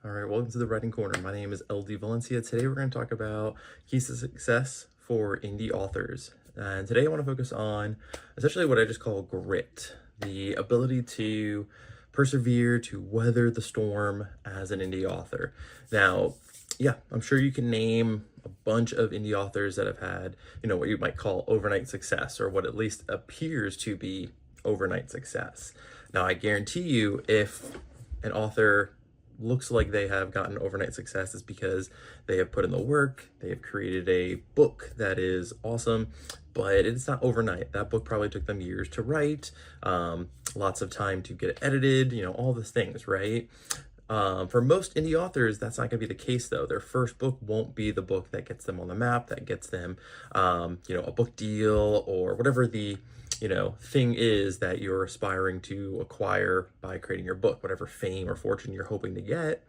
All right, welcome to the Writing Corner. My name is LD Valencia. Today we're going to talk about keys to success for indie authors. And today I want to focus on essentially what I just call grit, the ability to persevere, to weather the storm as an indie author. Now, yeah, I'm sure you can name a bunch of indie authors that have had, what you might call overnight success, or what at least appears to be overnight success. Now, I guarantee you, if an author looks like they have gotten overnight success, is because they have put in the work, they have created a book that is awesome, but it's not overnight. That book probably took them years to write, lots of time to get it edited, all these things, right? For most indie authors, that's not going to be the case, though. Their first book won't be the book that gets them on the map, that gets them, a book deal, or whatever the thing is that you're aspiring to acquire by creating your book, whatever fame or fortune you're hoping to get.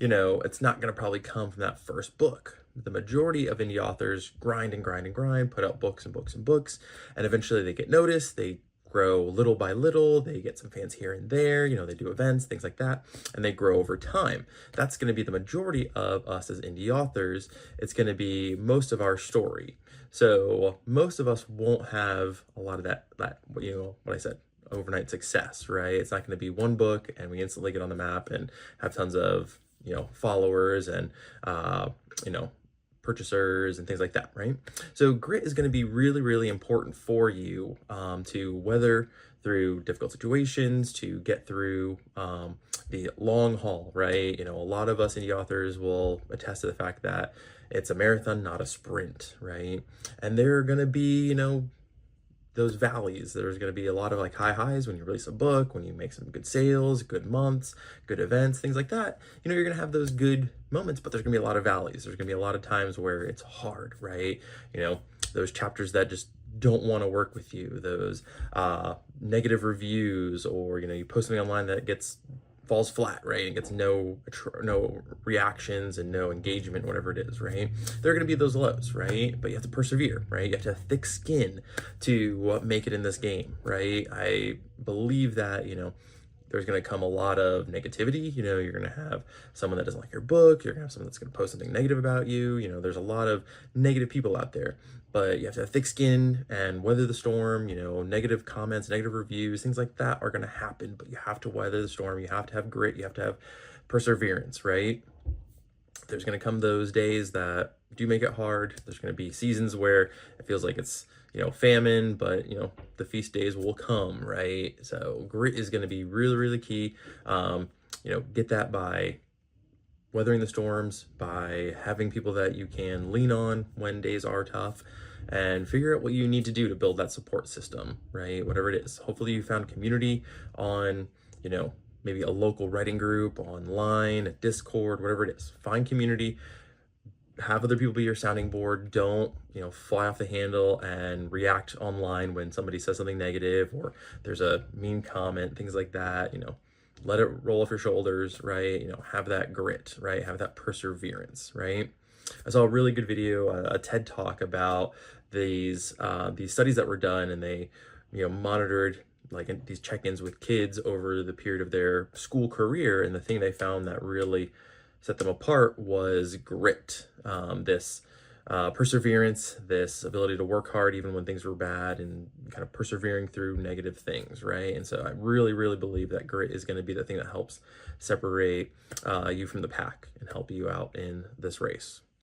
It's not going to probably come from that first book. The majority of indie authors grind and grind and grind, put out books and books and books, and eventually they get noticed. They grow little by little. They get some fans here and there. They do events, things like that, and they grow over time. That's going to be the majority of us as indie authors. It's going to be most of our story. So most of us won't have a lot of that what I said, overnight success, right? It's not going to be one book and we instantly get on the map and have tons of, followers and, purchasers and things like that, right? So grit is going to be really, really important for you to weather through difficult situations, to get through the long haul, right? A lot of us indie authors will attest to the fact that it's a marathon, not a sprint, right? And there are going to be, those valleys. There's going to be a lot of like high highs when you release a book, when you make some good sales, good months, good events, things like that. You're going to have those good moments, but there's going to be a lot of valleys. There's going to be a lot of times where it's hard, right? Those chapters that just don't want to work with you, those negative reviews, or, you post something online that falls flat, right? And gets no reactions and no engagement, whatever it is, right? There are going to be those lows, right? But you have to persevere, right? You have to have thick skin to make it in this game, right? I believe that, there's going to come a lot of negativity. You're going to have someone that doesn't like your book. You're going to have someone that's going to post something negative about you. There's a lot of negative people out there, but you have to have thick skin and weather the storm. Negative comments, negative reviews, things like that are going to happen, but you have to weather the storm. You have to have grit. You have to have perseverance, right? There's going to come those days that do make it hard. There's going to be seasons where it feels like it's, famine, but, the feast days will come, right? So grit is going to be really, really key. Get that by weathering the storms, by having people that you can lean on when days are tough, and figure out what you need to do to build that support system, right? Whatever it is. Hopefully you found community on, maybe a local writing group, online, a Discord, whatever it is. Find community, have other people be your sounding board. Don't, fly off the handle and react online when somebody says something negative or there's a mean comment, things like that. Let it roll off your shoulders, right? Have that grit, right? Have that perseverance, right? I saw a really good video, a TED talk about these studies that were done, and they, monitored like these check-ins with kids over the period of their school career. And the thing they found that really set them apart was grit, this perseverance, this ability to work hard even when things were bad, and kind of persevering through negative things, right? And so I really, really believe that grit is going to be the thing that helps separate you from the pack and help you out in this race.